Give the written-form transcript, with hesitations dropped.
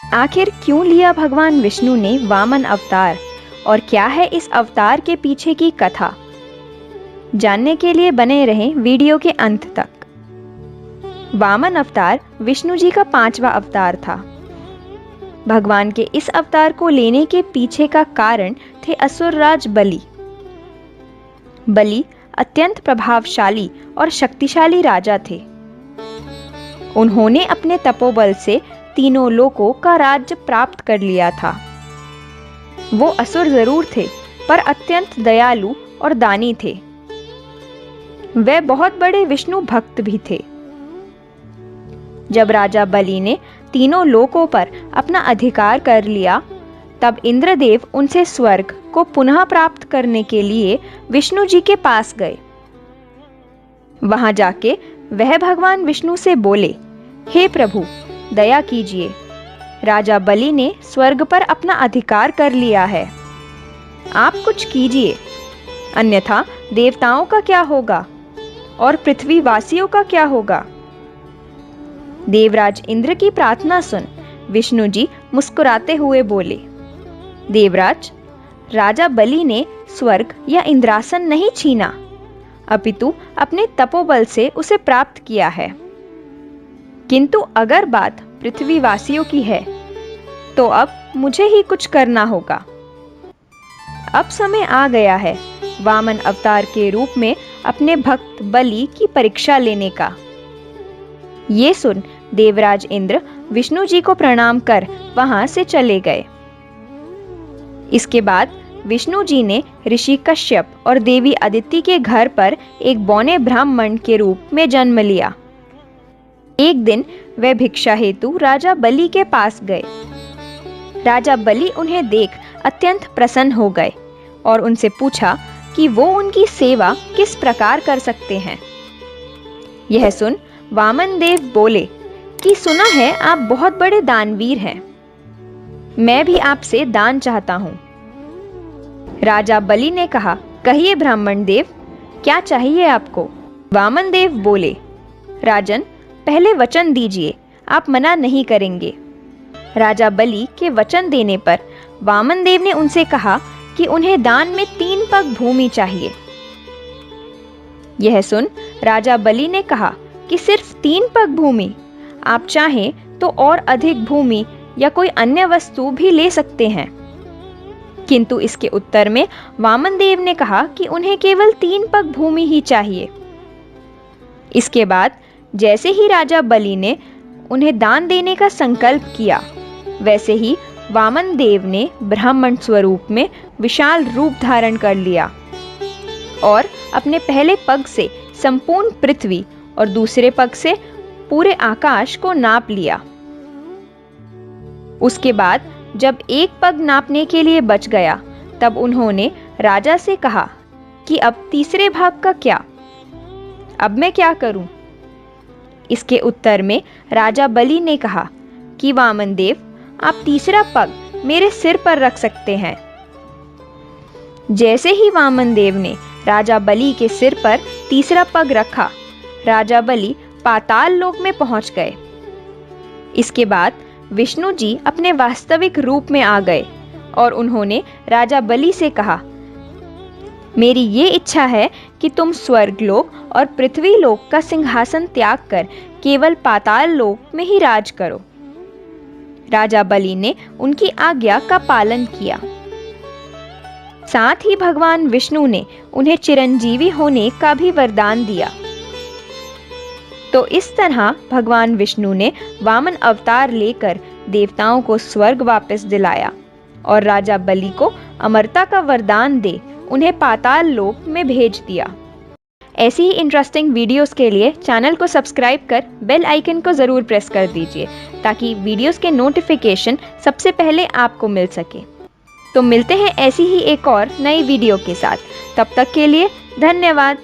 आखिर क्यों लिया भगवान विष्णु ने वामन अवतार और क्या है इस अवतार के पीछे की कथा, जानने के लिए बने रहें वीडियो के अंत तक। वामन अवतार विष्णु जी का 5वां अवतार था। भगवान के इस अवतार को लेने के पीछे का कारण थे असुरराज बलि। बलि अत्यंत प्रभावशाली और शक्तिशाली राजा थे। उन्होंने अपने तपोबल से तीनों लोकों का राज्य प्राप्त कर लिया था। वो असुर जरूर थे पर अत्यंत दयालु और दानी थे। वे बहुत बड़े विष्णु भक्त भी थे। जब राजा बलि ने तीनों लोकों पर अपना अधिकार कर लिया, तब इंद्रदेव उनसे स्वर्ग को पुनः प्राप्त करने के लिए विष्णु जी के पास गए। वहां जाके वह भगवान विष्णु से बोले, हे प्रभु, दया कीजिए, राजा बलि ने स्वर्ग पर अपना अधिकार कर लिया है। आप कुछ कीजिए, अन्यथा देवताओं का क्या होगा और पृथ्वीवासियों का क्या होगा। देवराज इंद्र की प्रार्थना सुन विष्णु जी मुस्कुराते हुए बोले, देवराज, राजा बलि ने स्वर्ग या इंद्रासन नहीं छीना, अपितु अपने तपोबल से उसे प्राप्त किया है। किंतु अगर बात पृथ्वीवासियों की है तो अब मुझे ही कुछ करना होगा। अब समय आ गया है वामन अवतार के रूप में अपने भक्त बलि की परीक्षा लेने का। ये सुन देवराज इंद्र विष्णु जी को प्रणाम कर वहां से चले गए। इसके बाद विष्णु जी ने ऋषि कश्यप और देवी अदिति के घर पर एक बौने ब्राह्मण के रूप में जन्म लिया। एक दिन वे भिक्षा हेतु राजा बलि के पास गए। राजा बलि उन्हें देख अत्यंत प्रसन्न हो गए और उनसे पूछा कि वो उनकी सेवा किस प्रकार कर सकते हैं। यह सुन वामन देव बोले कि सुना है आप बहुत बड़े दानवीर हैं, मैं भी आपसे दान चाहता हूं। राजा बलि ने कहा, कहिए ब्राह्मण देव, क्या चाहिए आपको। वामन देव बोले, राजन, पहले वचन दीजिए, आप मना नहीं करेंगे। राजा बलि के वचन देने पर वामन देव ने उनसे कहा कि उन्हें दान में 3 पग भूमि चाहिए। यह सुन राजा बलि ने कहा कि सिर्फ 3 पग भूमि, आप चाहें तो और अधिक भूमि या कोई अन्य वस्तु भी ले सकते हैं। किंतु इसके उत्तर में वामन देव ने कहा कि उन्हें केवल 3 पग भूमि ही चाहिए। इसके बाद जैसे ही राजा बलि ने उन्हें दान देने का संकल्प किया, वैसे ही वामन देव ने ब्राह्मण स्वरूप में विशाल रूप धारण कर लिया और अपने पहले पग से संपूर्ण पृथ्वी और दूसरे पग से पूरे आकाश को नाप लिया। उसके बाद जब एक पग नापने के लिए बच गया, तब उन्होंने राजा से कहा कि अब तीसरे भाग का क्या, अब मैं क्या करूं। इसके उत्तर में राजा बलि ने कहा कि वामन देव, आप तीसरा पग मेरे सिर पर रख सकते हैं। जैसे ही वामन देव ने राजा बलि के सिर पर तीसरा पग रखा, राजा बलि पाताल लोक में पहुंच गए। इसके बाद विष्णु जी अपने वास्तविक रूप में आ गए और उन्होंने राजा बलि से कहा, मेरी ये इच्छा है कि तुम स्वर्ग लोक और पृथ्वी लोक का सिंहासन त्याग कर केवल पाताल लोक में ही राज करो। राजा बलि ने उनकी आज्ञा का पालन किया। साथ ही भगवान विष्णु ने उन्हें चिरंजीवी होने का भी वरदान दिया। तो इस तरह भगवान विष्णु ने वामन अवतार लेकर देवताओं को स्वर्ग वापस दिलाया और राजा बलि को अमरता का वरदान दे उन्हें पाताल लोक में भेज दिया। ऐसी ही इंटरेस्टिंग वीडियोस के लिए चैनल को सब्सक्राइब कर बेल आइकन को ज़रूर प्रेस कर दीजिए ताकि वीडियोस के नोटिफिकेशन सबसे पहले आपको मिल सके। तो मिलते हैं ऐसी ही एक और नई वीडियो के साथ। तब तक के लिए धन्यवाद।